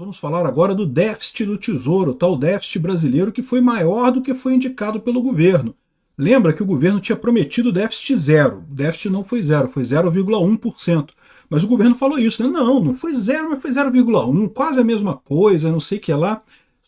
vamos falar agora do déficit do Tesouro, tal déficit brasileiro que foi maior do que foi indicado pelo governo. Lembra que o governo tinha prometido déficit zero. O déficit não foi zero, foi 0,1%. Mas o governo falou isso, né? Não foi zero, mas foi 0,1, quase a mesma coisa, não sei o que lá.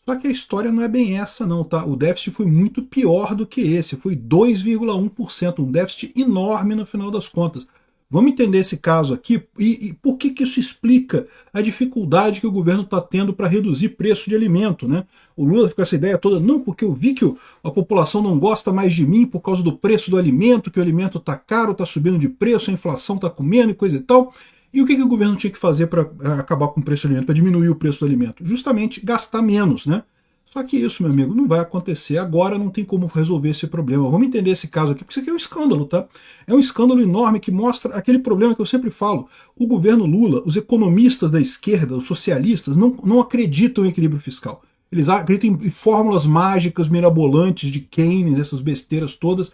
Só que a história não é bem essa não, tá? O déficit foi muito pior do que esse, foi 2,1%, um déficit enorme no final das contas. Vamos entender esse caso aqui e por que isso explica a dificuldade que o governo está tendo para reduzir preço de alimento, né? O Lula fica com essa ideia toda, não, porque eu vi que a população não gosta mais de mim por causa do preço do alimento, que o alimento está caro, está subindo de preço, a inflação está comendo e coisa e tal. E o que o governo tinha que fazer para acabar com o preço do alimento, para diminuir o preço do alimento? Justamente gastar menos, né? Só que isso, meu amigo, não vai acontecer. Agora não tem como resolver esse problema. Vamos entender esse caso aqui, porque isso aqui é um escândalo, tá? É um escândalo enorme que mostra aquele problema que eu sempre falo. O governo Lula, os economistas da esquerda, os socialistas, não acreditam em equilíbrio fiscal. Eles acreditam em fórmulas mágicas, mirabolantes de Keynes, essas besteiras todas.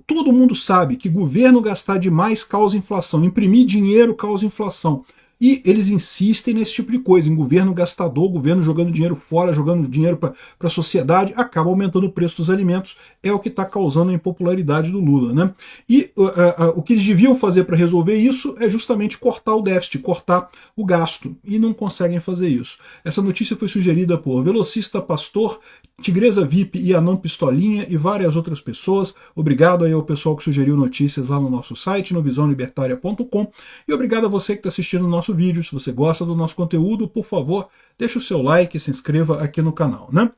Todo mundo sabe que governo gastar demais causa inflação, imprimir dinheiro causa inflação. E eles insistem nesse tipo de coisa, em governo gastador, governo jogando dinheiro fora, jogando dinheiro para a sociedade, acaba aumentando o preço dos alimentos, é o que está causando a impopularidade do Lula, né? E o que eles deviam fazer para resolver isso é justamente cortar o déficit, cortar o gasto, e não conseguem fazer isso. Essa notícia foi sugerida por Velocista Pastor, Tigresa VIP e Anão Pistolinha e várias outras pessoas. Obrigado aí ao pessoal que sugeriu notícias lá no nosso site, no visãolibertaria.com, e obrigado a você que está assistindo o nosso vídeo. Se você gosta do nosso conteúdo, por favor, deixe o seu like e se inscreva aqui no canal, né?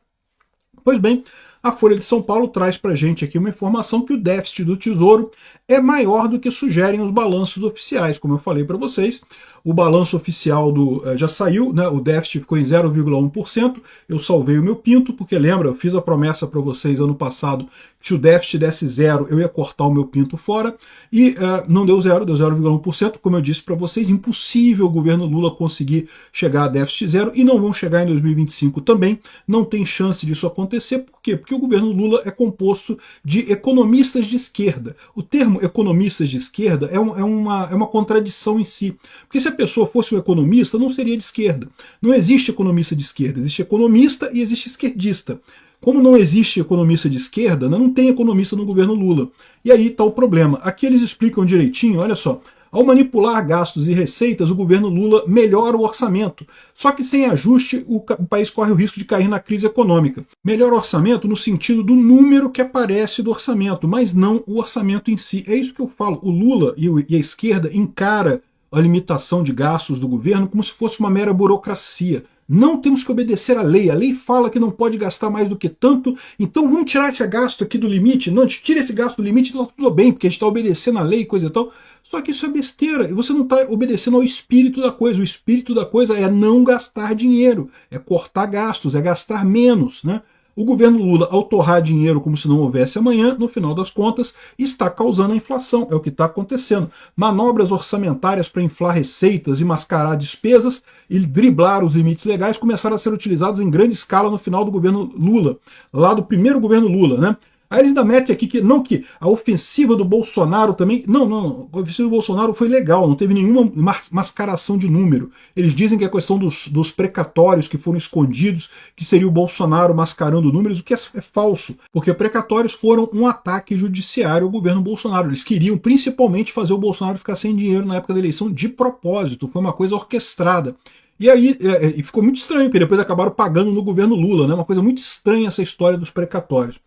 Pois bem, a Folha de São Paulo traz para a gente aqui uma informação que o déficit do Tesouro é maior do que sugerem os balanços oficiais. Como eu falei para vocês, o balanço oficial já saiu, né? O déficit ficou em 0,1%. Eu salvei o meu pinto, porque lembra, eu fiz a promessa para vocês ano passado que se o déficit desse zero, eu ia cortar o meu pinto fora, e não deu zero, deu 0,1%. Como eu disse para vocês, impossível o governo Lula conseguir chegar a déficit zero, e não vão chegar em 2025 também. Não tem chance disso acontecer. Por quê? Porque o governo Lula é composto de economistas de esquerda. O termo economistas de esquerda é uma contradição em si. Porque se a pessoa fosse um economista, não seria de esquerda. Não existe economista de esquerda, existe economista e existe esquerdista. Como não existe economista de esquerda, não tem economista no governo Lula. E aí está o problema. Aqui eles explicam direitinho, olha só. Ao manipular gastos e receitas, o governo Lula melhora o orçamento. Só que sem ajuste, o país corre o risco de cair na crise econômica. Melhora o orçamento no sentido do número que aparece do orçamento, mas não o orçamento em si. É isso que eu falo. O Lula e a esquerda encara a limitação de gastos do governo como se fosse uma mera burocracia. Não temos que obedecer à lei. A lei fala que não pode gastar mais do que tanto, então vamos tirar esse gasto aqui do limite. Não, a gente tira esse gasto do limite, então tá tudo bem, porque a gente está obedecendo à lei e coisa e tal. Só que isso é besteira, e você não está obedecendo ao espírito da coisa. O espírito da coisa é não gastar dinheiro, é cortar gastos, é gastar menos, né? O governo Lula, ao torrar dinheiro como se não houvesse amanhã, no final das contas, está causando a inflação. É o que está acontecendo. Manobras orçamentárias para inflar receitas e mascarar despesas e driblar os limites legais começaram a ser utilizados em grande escala no final do governo Lula, lá do primeiro governo Lula, né? Aí eles ainda metem aqui que a ofensiva do Bolsonaro também... Não, a ofensiva do Bolsonaro foi legal, não teve nenhuma mascaração de número. Eles dizem que a questão dos precatórios que foram escondidos, que seria o Bolsonaro mascarando números, o que é falso, porque precatórios foram um ataque judiciário ao governo Bolsonaro. Eles queriam principalmente fazer o Bolsonaro ficar sem dinheiro na época da eleição de propósito, foi uma coisa orquestrada. E aí e ficou muito estranho, porque depois acabaram pagando no governo Lula, né? Uma coisa muito estranha essa história dos precatórios.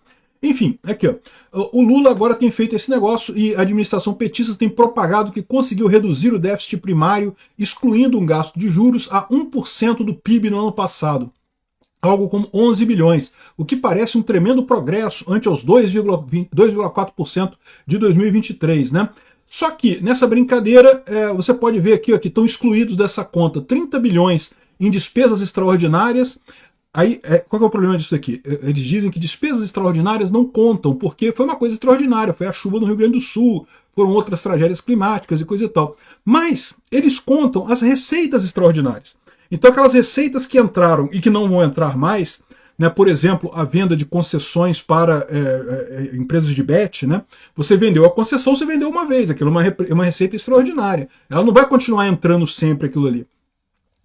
Enfim, aqui ó, o Lula agora tem feito esse negócio e a administração petista tem propagado que conseguiu reduzir o déficit primário, excluindo um gasto de juros, a 1% do PIB no ano passado. Algo como 11 bilhões, o que parece um tremendo progresso ante aos 2,4% de 2023, né? Só que nessa brincadeira, você pode ver aqui ó, que estão excluídos dessa conta 30 bilhões em despesas extraordinárias. Aí, qual que é o problema disso aqui? Eles dizem que despesas extraordinárias não contam, porque foi uma coisa extraordinária, foi a chuva no Rio Grande do Sul, foram outras tragédias climáticas e coisa e tal. Mas eles contam as receitas extraordinárias. Então aquelas receitas que entraram e que não vão entrar mais, né, por exemplo, a venda de concessões para empresas de bet, né, você vendeu a concessão, você vendeu uma vez, aquilo é uma receita extraordinária. Ela não vai continuar entrando sempre aquilo ali.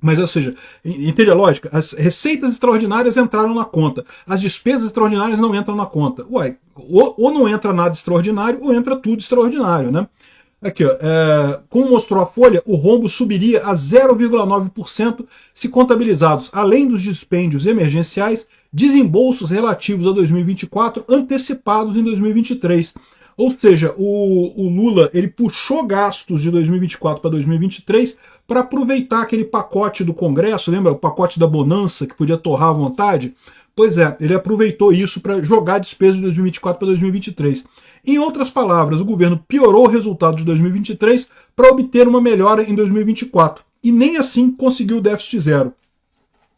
Mas, ou seja, entende a lógica? As receitas extraordinárias entraram na conta, as despesas extraordinárias não entram na conta. Uai, ou não entra nada extraordinário, ou entra tudo extraordinário, né? Aqui, ó, como mostrou a Folha, o rombo subiria a 0,9% se contabilizados, além dos dispêndios emergenciais, desembolsos relativos a 2024 antecipados em 2023. Ou seja, o Lula ele puxou gastos de 2024 para 2023 para aproveitar aquele pacote do Congresso, lembra? O pacote da bonança que podia torrar à vontade? Pois é, ele aproveitou isso para jogar despesa de 2024 para 2023. Em outras palavras, o governo piorou o resultado de 2023 para obter uma melhora em 2024. E nem assim conseguiu o déficit zero.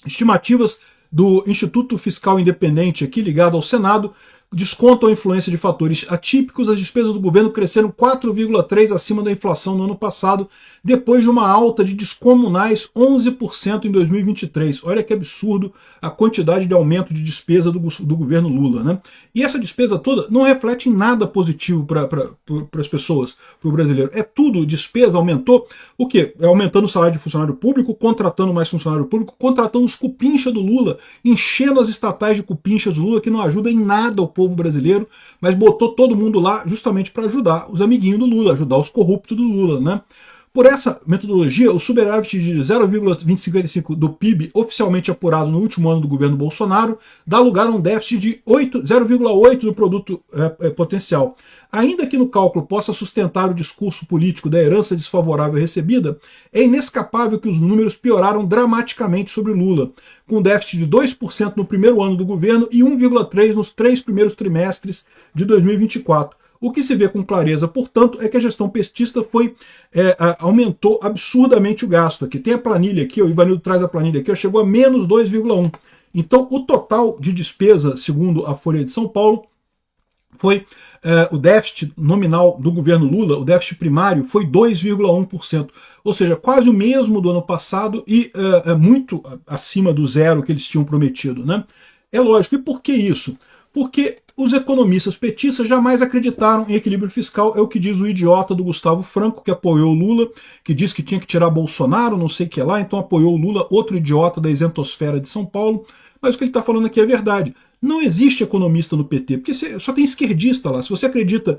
Estimativas do Instituto Fiscal Independente, aqui ligado ao Senado, descontam a influência de fatores atípicos. As despesas do governo cresceram 4,3% acima da inflação no ano passado, depois de uma alta de descomunais 11% em 2023. Olha que absurdo a quantidade de aumento de despesa do governo Lula, né? E essa despesa toda não reflete em nada positivo para as pessoas, para o brasileiro. É tudo, despesa aumentou. O quê? É aumentando o salário de funcionário público, contratando mais funcionário público, contratando os cupincha do Lula, enchendo as estatais de cupinchas do Lula, que não ajuda em nada o povo brasileiro, mas botou todo mundo lá justamente para ajudar os amiguinhos do Lula, ajudar os corruptos do Lula, né? Por essa metodologia, o superávit de 0,25% do PIB oficialmente apurado no último ano do governo Bolsonaro dá lugar a um déficit de 0,8% do produto potencial. Ainda que no cálculo possa sustentar o discurso político da herança desfavorável recebida, é inescapável que os números pioraram dramaticamente sobre Lula, com déficit de 2% no primeiro ano do governo e 1,3% nos 3 primeiros trimestres de 2024. O que se vê com clareza, portanto, é que a gestão petista aumentou absurdamente o gasto. Aqui tem a planilha aqui, o Ivanildo traz a planilha aqui, chegou a menos 2,1%. Então, o total de despesa, segundo a Folha de São Paulo, foi o déficit nominal do governo Lula, o déficit primário, foi 2,1%. Ou seja, quase o mesmo do ano passado e muito acima do zero que eles tinham prometido, né? É lógico. E por que isso? Porque os economistas petistas jamais acreditaram em equilíbrio fiscal, é o que diz o idiota do Gustavo Franco, que apoiou o Lula, que disse que tinha que tirar Bolsonaro, não sei o que lá, então apoiou o Lula, outro idiota da isentosfera de São Paulo. Mas o que ele está falando aqui é verdade. Não existe economista no PT, porque só tem esquerdista lá. Se você acredita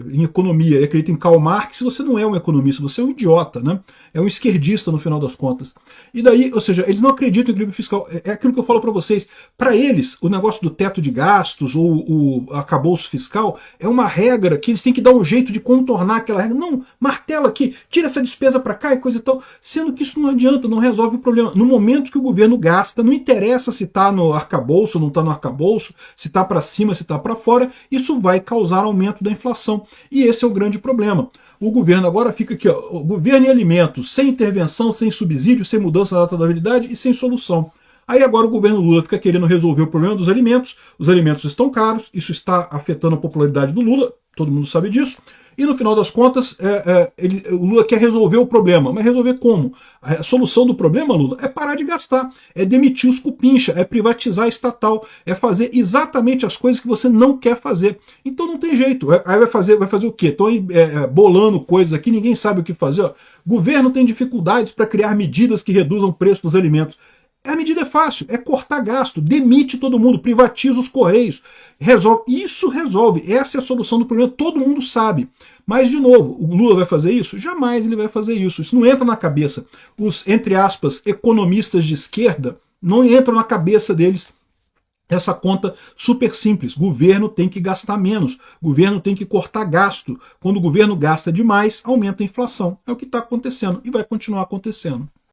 em economia e acredita em Karl Marx, você não é um economista, você é um idiota, né? É um esquerdista no final das contas. E daí, ou seja, eles não acreditam em equilíbrio fiscal. É aquilo que eu falo para vocês. Para eles, o negócio do teto de gastos ou o arcabouço fiscal é uma regra que eles têm que dar um jeito de contornar aquela regra. Não, martela aqui, tira essa despesa para cá e coisa e tal. Sendo que isso não adianta, não resolve o problema. No momento que o governo gasta, não interessa se está no arcabouço ou não está no arcabouço, se está para cima, se está para fora, isso vai causar aumento da inflação. E esse é o grande problema. O governo agora fica aqui, ó, o governo e alimentos, sem intervenção, sem subsídio, sem mudança da data da validade e sem solução. Aí agora o governo Lula fica querendo resolver o problema dos alimentos, os alimentos estão caros, isso está afetando a popularidade do Lula, todo mundo sabe disso, e no final das contas o Lula quer resolver o problema, mas resolver como? A solução do problema, Lula, é parar de gastar, é demitir os cupincha, é privatizar a estatal, é fazer exatamente as coisas que você não quer fazer. Então não tem jeito, aí vai fazer o quê? Estão bolando coisas aqui, ninguém sabe o que fazer. Ó. Governo tem dificuldades para criar medidas que reduzam o preço dos alimentos. A medida é fácil, é cortar gasto, demite todo mundo, privatiza os Correios, resolve. Isso resolve, essa é a solução do problema, todo mundo sabe. Mas, de novo, o Lula vai fazer isso? Jamais ele vai fazer isso, isso não entra na cabeça. Os, entre aspas, economistas de esquerda, não entram na cabeça deles essa conta super simples. Governo tem que gastar menos, governo tem que cortar gasto. Quando o governo gasta demais, aumenta a inflação. É o que está acontecendo e vai continuar acontecendo.